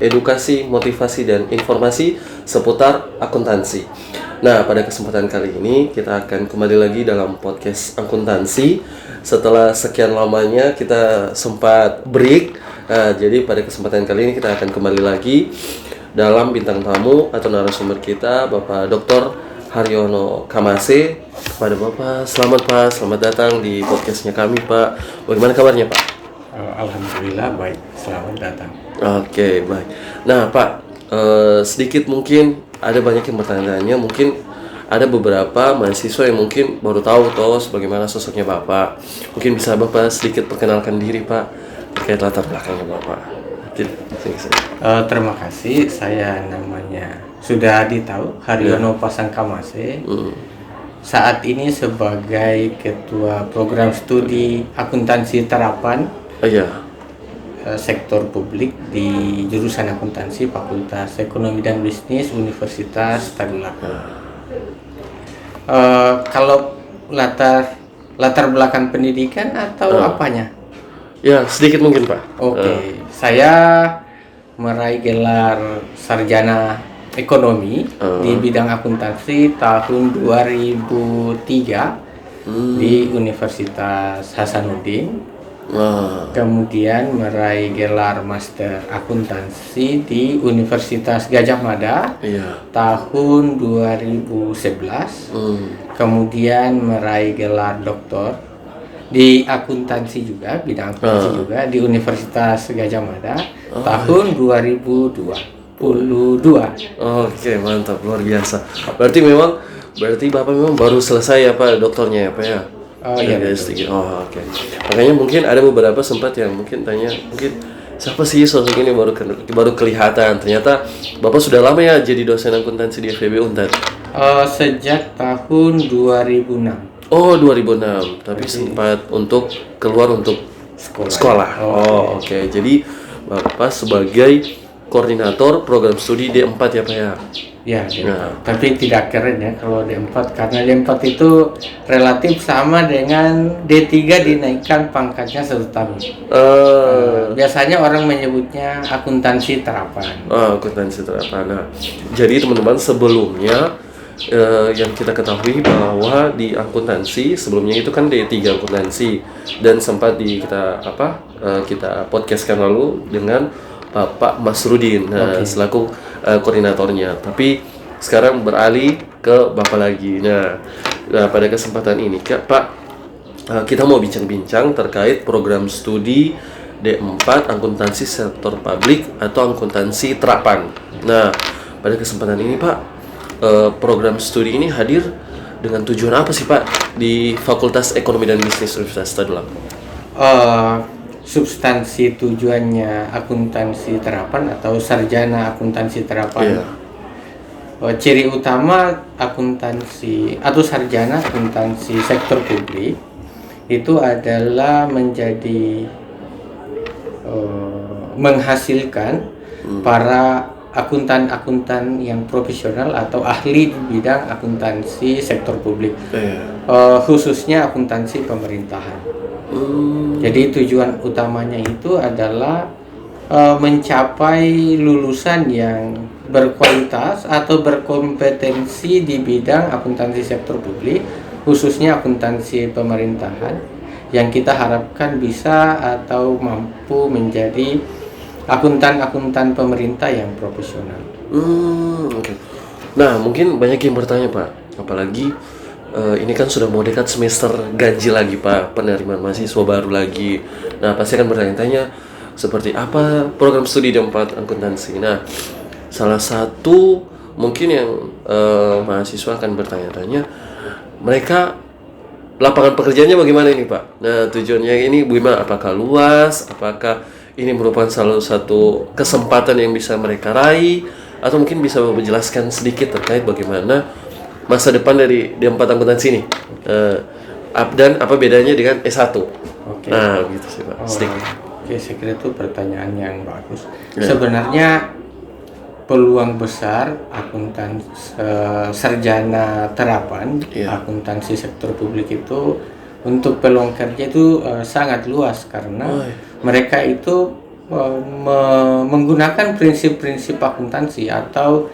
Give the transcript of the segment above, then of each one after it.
Edukasi, motivasi, dan informasi seputar akuntansi. Nah, pada kesempatan kali ini kita akan kembali lagi dalam podcast akuntansi. Setelah sekian lamanya kita sempat break, jadi pada kesempatan kali ini kita akan kembali lagi dalam bintang tamu atau narasumber kita, Bapak Dr. Haryono Kamase. Kepada Bapak, selamat Pak, selamat datang di podcastnya kami Pak. Bagaimana kabarnya Pak? Alhamdulillah baik, selamat datang. Oke, baik. Nah Pak, sedikit mungkin ada banyak yang bertanya-tanya, mungkin ada beberapa mahasiswa yang mungkin baru tahu bagaimana sosoknya Bapak. Mungkin bisa Bapak sedikit perkenalkan diri Pak, terkait latar belakangnya Bapak. Terima kasih, saya namanya sudah ditahu Haryono Pasangkamase. Saat ini sebagai Ketua Program Studi Akuntansi Terapan Sektor Publik di jurusan Akuntansi Fakultas Ekonomi dan Bisnis Universitas Tadulako. Kalau latar belakang pendidikan atau apanya? Ya, sedikit mungkin Pak. Oke. Saya meraih gelar sarjana ekonomi di bidang akuntansi tahun 2003 di Universitas Hasanuddin. Kemudian meraih gelar master akuntansi di Universitas Gadjah Mada tahun 2011. Kemudian meraih gelar doktor di akuntansi juga, bidang akuntansi juga di Universitas Gadjah Mada tahun 2022. Oke, mantap, luar biasa. Berarti Bapak memang baru selesai ya Pak doktornya ya Pak ya? Iya. Oke. Makanya mungkin ada beberapa sempat yang mungkin tanya, mungkin siapa sih sosok ini baru kelihatan. Ternyata Bapak sudah lama ya jadi dosen akuntansi di FEB Unpad. Sejak tahun 2006. Oh, 2006. Tapi sempat untuk keluar untuk sekolah. Oke. Jadi Bapak sebagai koordinator program studi D4 ya Pak ya? Ya, tapi tidak keren ya kalau D4, karena D4 itu relatif sama dengan D3 dinaikkan pangkatnya 1 tahun. Biasanya orang menyebutnya akuntansi terapan. Akuntansi terapan. Nah, jadi teman-teman sebelumnya yang kita ketahui bahwa di akuntansi sebelumnya itu kan D3 akuntansi, dan sempat kita podcastkan lalu dengan Pak Masrudin selaku koordinatornya, tapi sekarang beralih ke Bapak lagi. Nah, pada kesempatan ini Pak, kita mau bincang-bincang terkait program studi D4 akuntansi sektor publik atau akuntansi terapan. Nah, pada kesempatan ini Pak, program studi ini hadir dengan tujuan apa sih Pak di Fakultas Ekonomi dan Bisnis Universitas Tadulako? Substansi tujuannya akuntansi terapan atau sarjana akuntansi terapan. Ciri utama akuntansi atau sarjana akuntansi sektor publik itu adalah menjadi menghasilkan para akuntan-akuntan yang profesional atau ahli di bidang akuntansi sektor publik, khususnya akuntansi pemerintahan. Jadi tujuan utamanya itu adalah mencapai lulusan yang berkualitas atau berkompetensi di bidang akuntansi sektor publik, khususnya akuntansi pemerintahan, yang kita harapkan bisa atau mampu menjadi akuntan-akuntan pemerintah yang profesional. Oke. Nah, mungkin banyak yang bertanya Pak, apalagi ini kan sudah mau dekat semester ganjil lagi Pak, penerimaan mahasiswa baru lagi. Nah, pasti akan bertanya-tanya seperti apa program studi D4 akuntansi. Nah, salah satu mungkin yang mahasiswa akan bertanya-tanya, mereka lapangan pekerjaannya bagaimana ini Pak? Nah, tujuannya ini bagaimana? Apakah luas? Apakah ini merupakan salah satu kesempatan yang bisa mereka raih? atau mungkin bisa menjelaskan sedikit terkait bagaimana masa depan dari D4 akuntansi ini, dan apa bedanya dengan S1. Oke. Nah, gitu sih Pak. Sedikit. Oke, saya kira itu pertanyaan yang bagus. Sebenarnya peluang besar sarjana terapan akuntansi sektor publik itu untuk peluang kerja itu sangat luas karena mereka itu menggunakan prinsip-prinsip akuntansi atau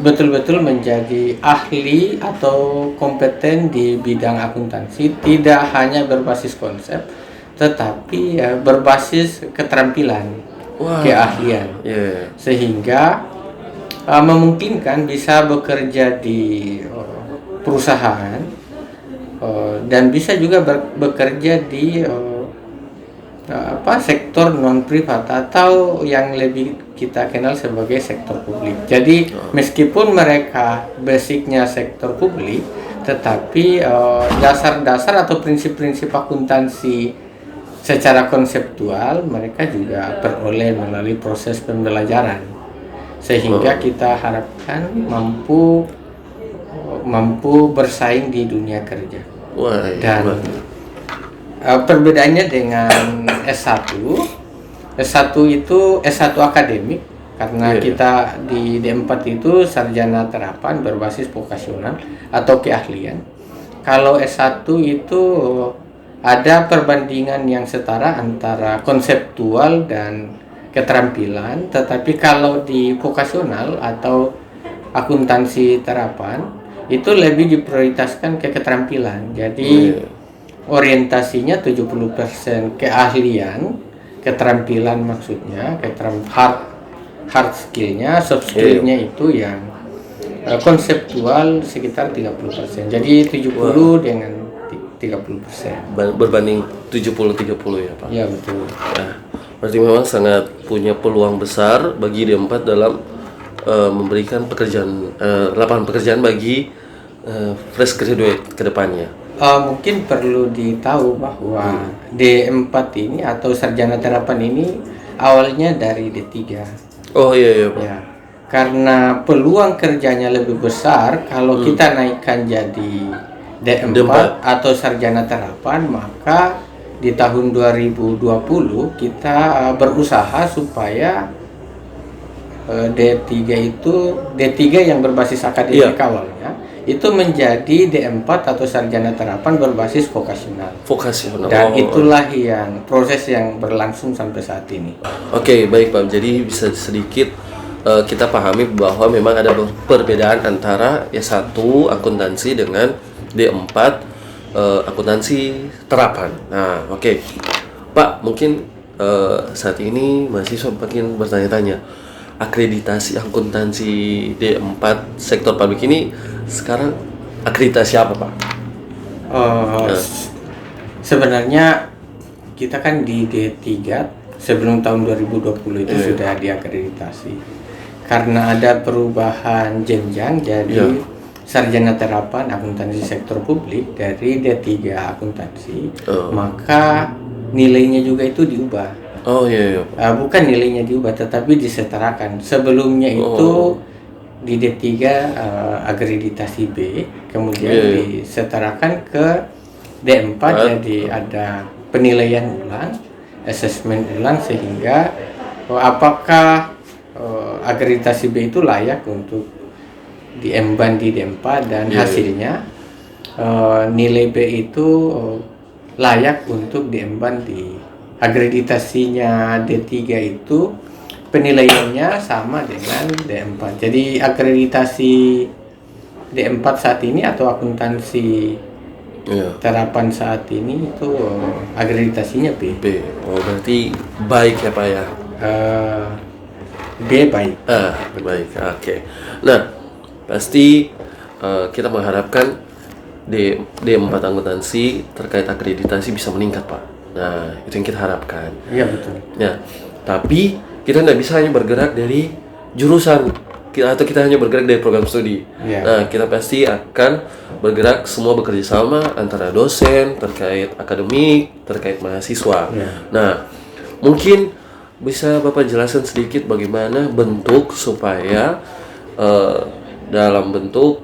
betul-betul menjadi ahli atau kompeten di bidang akuntansi, tidak hanya berbasis konsep tetapi berbasis keterampilan. Keahlian, sehingga memungkinkan bisa bekerja di perusahaan dan bisa juga bekerja di sektor non privat atau yang lebih kita kenal sebagai sektor publik. Jadi meskipun mereka basicnya sektor publik, tetapi dasar-dasar atau prinsip-prinsip akuntansi secara konseptual mereka juga peroleh melalui proses pembelajaran, sehingga kita harapkan mampu bersaing di dunia kerja. Dan perbedaannya dengan S1 itu S1 akademik karena kita di D4 itu sarjana terapan berbasis vokasional atau keahlian. Kalau S1 itu ada perbandingan yang setara antara konseptual dan keterampilan, tetapi kalau di vokasional atau akuntansi terapan itu lebih diprioritaskan ke keterampilan. Jadi orientasinya 70% keahlian, keterampilan maksudnya, hard skillnya, soft skillnya itu yang konseptual sekitar 30%. Jadi 70 dengan 30%. Berbanding 70-30 ya Pak? Ya betul. Nah, berarti memang sangat punya peluang besar bagi D4 dalam memberikan lapangan pekerjaan bagi fresh graduate ke depannya. Mungkin perlu ditahu bahwa D4 ini atau sarjana terapan ini awalnya dari D3. Oh iya Pak. Ya. Karena peluang kerjanya lebih besar kalau kita naikkan jadi D4 atau sarjana terapan, maka di tahun 2020 kita berusaha supaya D3 yang berbasis akademik awalnya itu menjadi D4 atau sarjana terapan berbasis vokasional. Dan itulah yang proses yang berlangsung sampai saat ini. Oke, baik Pak. Jadi bisa sedikit kita pahami bahwa memang ada perbedaan antara S1 akuntansi dengan D4 akuntansi terapan. Nah, oke. Pak, mungkin saat ini mahasiswa makin bertanya-tanya, akreditasi akuntansi D4 sektor publik ini sekarang akreditasi apa Pak? Sebenarnya kita kan di D3 sebelum tahun 2020 itu sudah diakreditasi. Karena ada perubahan jenjang jadi sarjana terapan akuntansi sektor publik dari D3 akuntansi, maka nilainya juga itu diubah. Bukan nilainya diubah, tetapi disetarakan. Sebelumnya itu di D3 akreditasi B, kemudian disetarakan ke D4, jadi ada penilaian ulang, asesmen ulang, sehingga apakah akreditasi B itu layak untuk diemban di D4 dan hasilnya nilai B itu layak untuk diemban di akreditasinya D3 itu penilaiannya sama dengan D4. Jadi akreditasi D4 saat ini atau akuntansi terapan saat ini itu akreditasinya B. Berarti baik ya Pak ya? B baik. Baik, oke. Nah, pasti kita mengharapkan D4 akuntansi terkait akreditasi bisa meningkat Pak. Nah, itu yang kita harapkan. Iya betul. Ya, tapi kita tidak bisa hanya bergerak dari jurusan atau kita hanya bergerak dari program studi. Nah, kita pasti akan bergerak semua bekerja sama antara dosen terkait akademik, terkait mahasiswa. Nah, mungkin bisa Bapak jelaskan sedikit bagaimana bentuk supaya dalam bentuk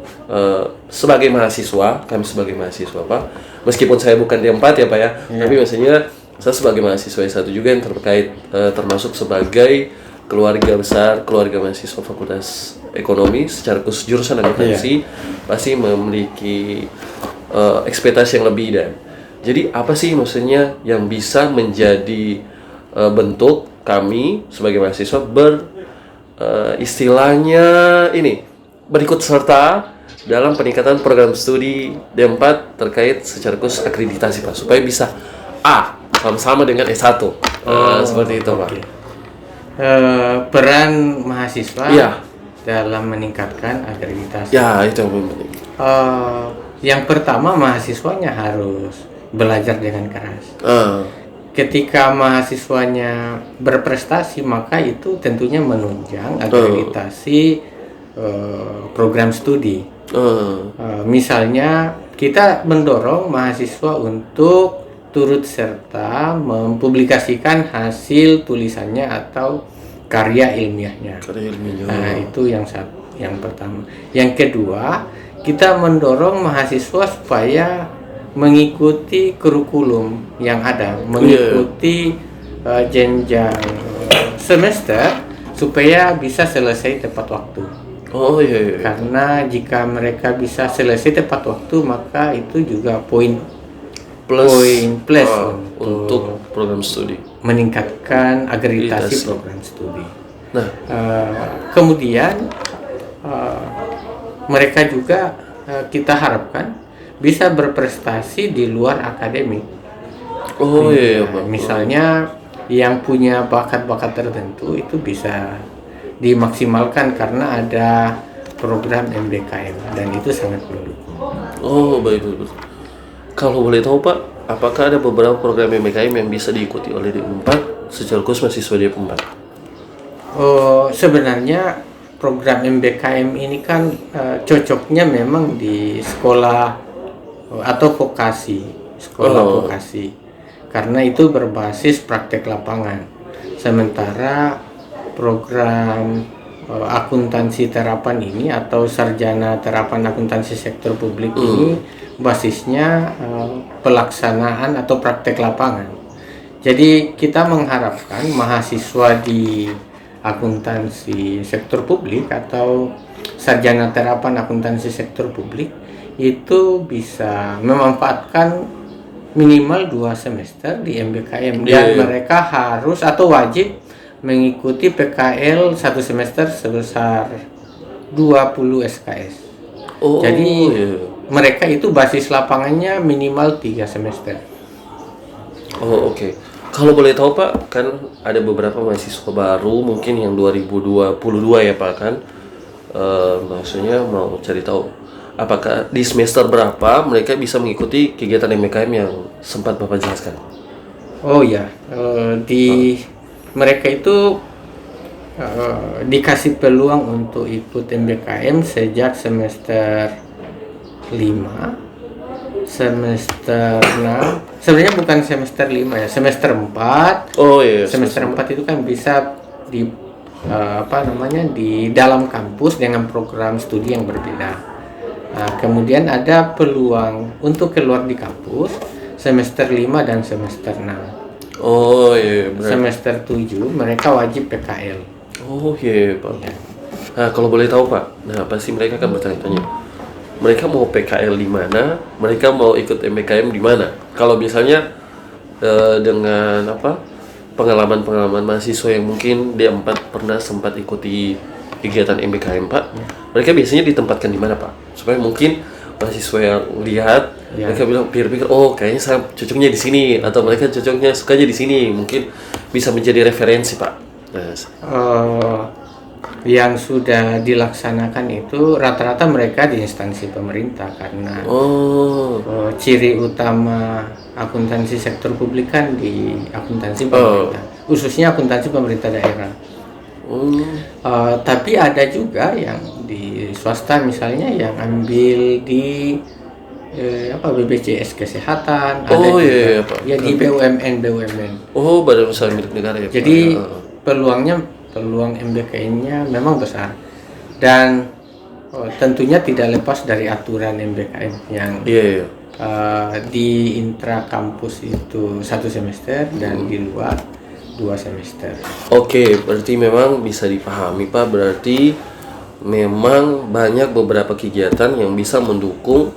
sebagai mahasiswa, kami sebagai mahasiswa Pak, meskipun saya bukan D4 ya Pak ya, tapi maksudnya saya sebagai mahasiswa S1 juga yang terkait termasuk sebagai keluarga besar, keluarga mahasiswa Fakultas Ekonomi secara khusus jurusan akuntansi pasti memiliki ekspektasi yang lebih. Dan jadi apa sih maksudnya yang bisa menjadi bentuk kami sebagai mahasiswa istilahnya ini berikut serta dalam peningkatan program studi D4 terkait secara khusus akreditasi Pak, supaya bisa sama-sama dengan S1 seperti itu Pak. Peran mahasiswa dalam meningkatkan akreditasi. Ya, itu yang paling penting. Yang pertama, mahasiswanya harus belajar dengan keras. Ketika mahasiswanya berprestasi, maka itu tentunya menunjang akreditasi program studi. Misalnya, kita mendorong mahasiswa untuk turut serta mempublikasikan hasil tulisannya atau karya ilmiahnya. Nah, itu yang pertama. Yang kedua, kita mendorong mahasiswa supaya mengikuti kurikulum yang ada, mengikuti jenjang semester supaya bisa selesai tepat waktu. Karena jika mereka bisa selesai tepat waktu, maka itu juga poin plus untuk program studi, meningkatkan akreditasi program studi. Nah, kemudian mereka juga kita harapkan bisa berprestasi di luar akademik. Misalnya yang punya bakat-bakat tertentu itu bisa dimaksimalkan karena ada program MBKM dan itu sangat mendukung. Baik. Kalau boleh tahu Pak, apakah ada beberapa program MBKM yang bisa diikuti oleh D4 secara khusus mahasiswa D4? Sebenarnya program MBKM ini kan cocoknya memang di sekolah atau vokasi, vokasi, karena itu berbasis praktek lapangan. Sementara program akuntansi terapan ini atau sarjana terapan akuntansi sektor publik ini basisnya pelaksanaan atau praktek lapangan. Jadi kita mengharapkan mahasiswa di akuntansi sektor publik atau sarjana terapan akuntansi sektor publik itu bisa memanfaatkan minimal 2 semester di MBKM dan mereka harus atau wajib mengikuti PKL 1 semester sebesar 20 SKS. Jadi mereka itu basis lapangannya minimal 3 semester. Kalau boleh tahu Pak, kan ada beberapa mahasiswa baru mungkin yang 2022 ya Pak kan, maksudnya mau cari tahu apakah di semester berapa mereka bisa mengikuti kegiatan MBKM yang sempat Bapak jelaskan? Mereka itu dikasih peluang untuk ikut MBKM sejak semester 5, semester 6. Sebenarnya bukan semester 5 ya, semester 4. Semester 4 itu kan bisa di di dalam kampus dengan program studi yang berbeda. Nah, kemudian ada peluang untuk keluar di kampus semester 5 dan semester 6. Semester 7 mereka wajib PKL. Pak. Nah, kalau boleh tahu Pak, pasti mereka akan bertanya-tanya, mereka mau PKL di mana, mereka mau ikut MBKM di mana. Kalau misalnya dengan pengalaman mahasiswa yang mungkin D4 pernah sempat ikuti kegiatan MBKM Pak, mereka biasanya ditempatkan di mana Pak? Supaya mungkin mahasiswa yang lihat mereka bilang pikir-pikir, kayaknya saya cocoknya di sini, atau mereka cocoknya sukanya di sini, mungkin bisa menjadi referensi Pak. Yang sudah dilaksanakan itu rata-rata mereka di instansi pemerintah karena ciri utama akuntansi sektor publik kan di akuntansi pemerintah, khususnya akuntansi pemerintah daerah. Tapi ada juga yang di swasta misalnya yang ambil di BPJS Kesehatan, ada juga di BUMN. Badan usaha milik negara ya. Jadi peluang MBKM-nya memang besar, dan tentunya tidak lepas dari aturan MBKM yang di intra kampus itu 1 semester dan di luar 2 semester. Oke, berarti memang bisa dipahami Pak, berarti memang banyak beberapa kegiatan yang bisa mendukung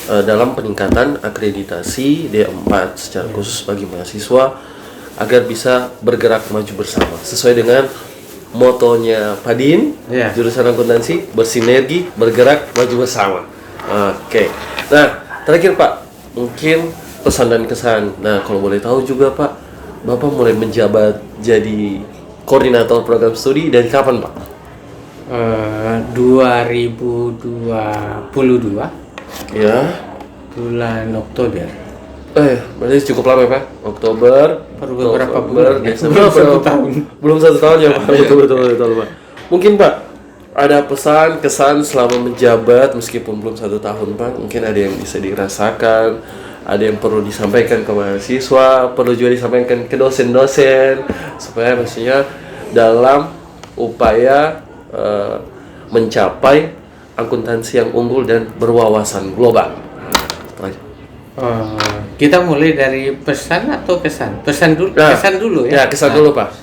dalam peningkatan akreditasi D4 secara khusus bagi mahasiswa agar bisa bergerak maju bersama sesuai dengan motonya Padin, jurusan akuntansi, bersinergi, bergerak, maju bersama. Oke. Nah, terakhir Pak, mungkin pesan dan kesan. Nah, kalau boleh tahu juga Pak, Bapak mulai menjabat jadi koordinator program studi dari kapan Pak? 2022 ya, bulan Oktober. Berarti cukup lama ya Pak? Oktober, beberapa bulan, Desember, belum 1 tahun ya Pak? Betul Pak. Mungkin Pak, ada pesan, kesan selama menjabat meskipun belum 1 tahun Pak, mungkin ada yang bisa dirasakan, ada yang perlu disampaikan ke mahasiswa, perlu juga disampaikan ke dosen-dosen, supaya maksudnya dalam upaya mencapai akuntansi yang unggul dan berwawasan global. Kita mulai dari pesan atau kesan? Pesan dulu, kesan dulu ya. Ya, kesan dulu Pak.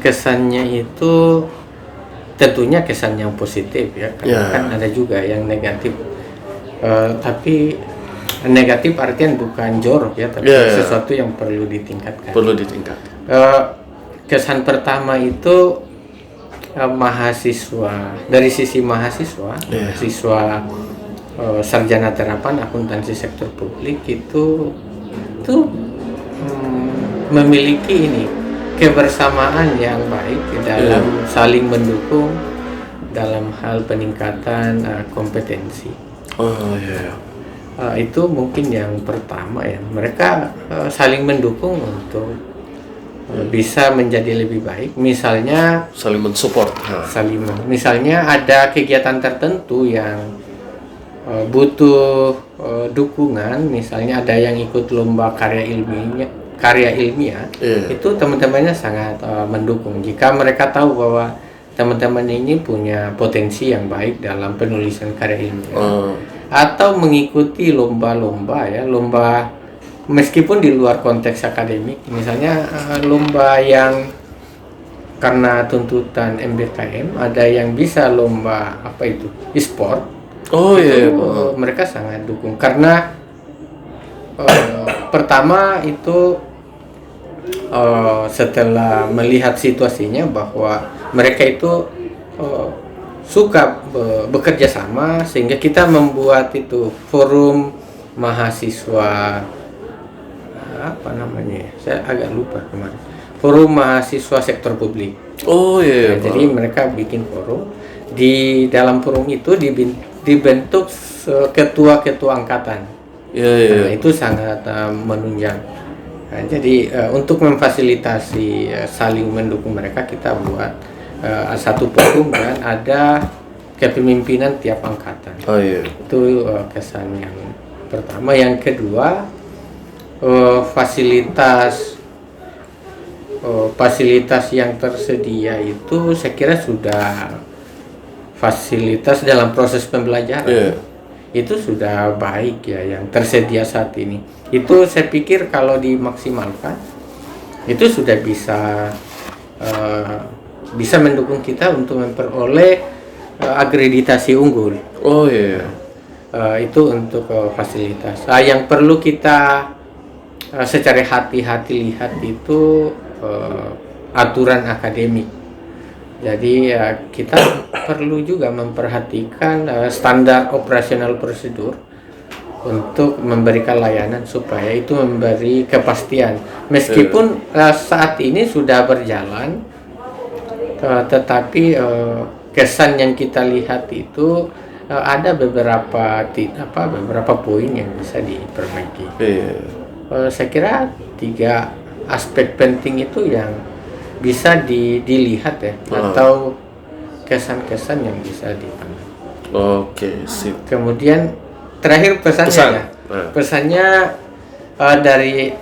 Kesannya itu tentunya kesan yang positif ya, karena kan ada juga yang negatif. Tapi negatif artian bukan jorok ya, tapi sesuatu yang perlu ditingkatkan. Kesan pertama itu mahasiswa, dari sisi mahasiswa sarjana terapan akuntansi sektor publik itu memiliki kebersamaan yang baik dalam saling mendukung dalam hal peningkatan kompetensi. Itu mungkin yang pertama ya, mereka saling mendukung untuk bisa menjadi lebih baik. Misalnya saling mensupport. Misalnya ada kegiatan tertentu yang butuh dukungan, misalnya ada yang ikut lomba karya ilmiah, itu teman-temannya sangat mendukung jika mereka tahu bahwa teman-teman ini punya potensi yang baik dalam penulisan karya ilmiah, atau mengikuti lomba-lomba meskipun di luar konteks akademik, misalnya lomba yang karena tuntutan MBKM ada yang bisa lomba e-sport. Mereka sangat dukung karena pertama itu setelah melihat situasinya bahwa mereka itu suka bekerja sama, sehingga kita membuat itu forum mahasiswa, saya agak lupa kemarin, forum mahasiswa sektor publik. Jadi mereka bikin forum, di dalam forum itu dibentuk ketua-ketua angkatan. Itu sangat menunjang. Jadi untuk memfasilitasi saling mendukung mereka, kita buat satu forum dan ada kepemimpinan tiap angkatan. Itu kesan yang pertama. Yang kedua, fasilitas yang tersedia itu saya kira sudah fasilitas dalam proses pembelajaran itu sudah baik ya, yang tersedia saat ini. Itu saya pikir kalau dimaksimalkan itu sudah bisa mendukung kita untuk memperoleh akreditasi unggul. Itu untuk fasilitas. Yang perlu kita secara hati-hati lihat itu aturan akademik. Jadi kita perlu juga memperhatikan standar operasional prosedur untuk memberikan layanan supaya itu memberi kepastian. Meskipun saat ini sudah berjalan, tetapi kesan yang kita lihat itu ada beberapa poin yang bisa diperbaiki. Saya kira 3 aspek penting itu yang bisa dilihat ya, atau kesan-kesan yang bisa dipandang. Sip. Kemudian terakhir pesannya dari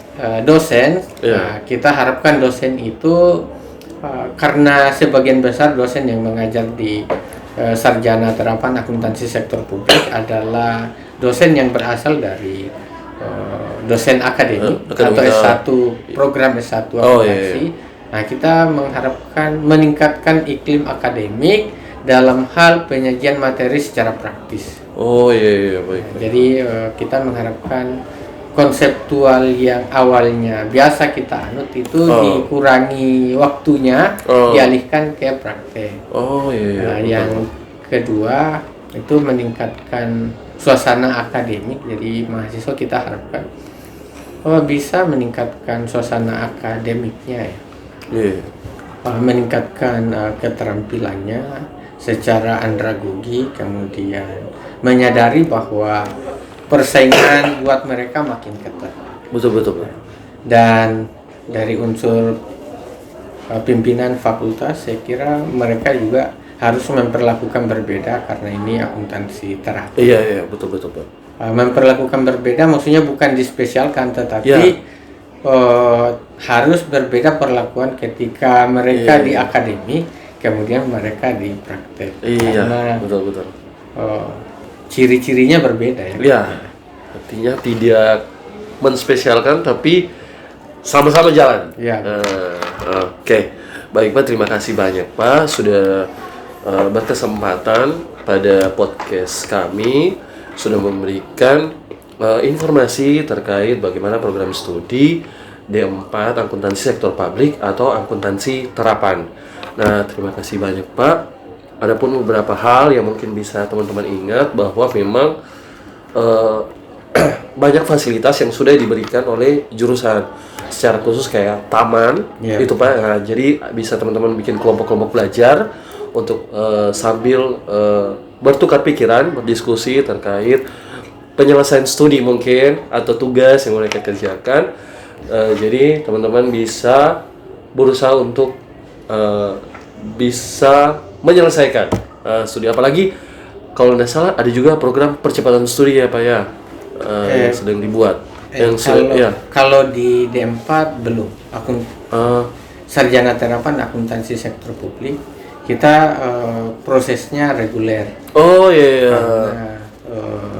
dosen. Iya. Nah, kita harapkan dosen itu karena sebagian besar dosen yang mengajar di sarjana terapan akuntansi sektor publik adalah dosen yang berasal dari dosen akademik atau S1 program S1 akuntansi. Nah, kita mengharapkan meningkatkan iklim akademik dalam hal penyajian materi secara praktis. Baik. Jadi kita mengharapkan konseptual yang awalnya biasa kita anut itu dikurangi waktunya, dialihkan ke praktek. Nah, yang kedua itu meningkatkan suasana akademik. Jadi mahasiswa kita harapkan bisa meningkatkan suasana akademiknya ya. Meningkatkan keterampilannya secara andragogi, kemudian menyadari bahwa persaingan buat mereka makin ketat. Betul. Dan dari unsur pimpinan fakultas, saya kira mereka juga harus memperlakukan berbeda karena ini akuntansi terapi. Iya, betul. Memperlakukan berbeda maksudnya bukan dispesialkan, tetapi harus berbeda perlakuan ketika mereka di akademik, kemudian mereka di praktek. Karena betul. Ciri-cirinya berbeda ya. Iya, artinya tidak menspesialkan tapi sama-sama jalan. Iya. Oke. Baik Pak, terima kasih banyak Pak sudah berkesempatan pada podcast kami, sudah memberikan informasi terkait bagaimana program studi D4 akuntansi sektor publik atau akuntansi terapan. Nah, terima kasih banyak Pak. Adapun beberapa hal yang mungkin bisa teman-teman ingat bahwa memang banyak fasilitas yang sudah diberikan oleh jurusan secara khusus kayak taman itu Pak. Nah, jadi bisa teman-teman bikin kelompok-kelompok belajar untuk sambil bertukar pikiran, berdiskusi terkait penyelesaian studi mungkin atau tugas yang mereka kerjakan. Jadi teman-teman bisa berusaha untuk bisa menyelesaikan studi, apalagi kalau tidak salah ada juga program percepatan studi ya Pak ya, yang sedang dibuat. Kalau di D4 belum. Sarjana terapan akuntansi sektor publik kita prosesnya reguler.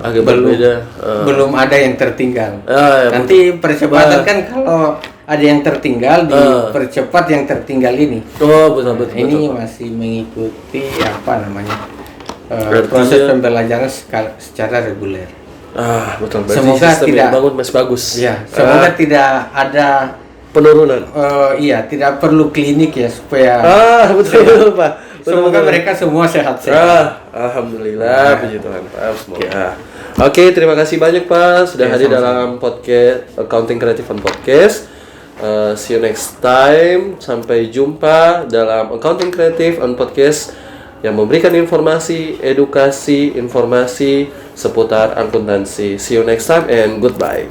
Agak berbeda. Belum ada yang tertinggal. Nanti percepatan kan kalau ada yang tertinggal dipercepat yang tertinggal ini. Betul. Ini masih mengikuti proses pembelajaran secara reguler. Betul. Berarti semoga tidak bangun masih bagus. Ya, semoga tidak ada penurunan. Tidak perlu klinik ya supaya. Betul Pak. Semoga mereka semua sehat-sehat. Alhamdulillah, puji Tuhan Pak. Semoga. Oke, terima kasih banyak Pak sudah hadir dalam podcast Accounting Creative and Podcast. See you next time. Sampai jumpa dalam Accounting Creative and Podcast yang memberikan informasi, edukasi, informasi seputar akuntansi. See you next time and goodbye.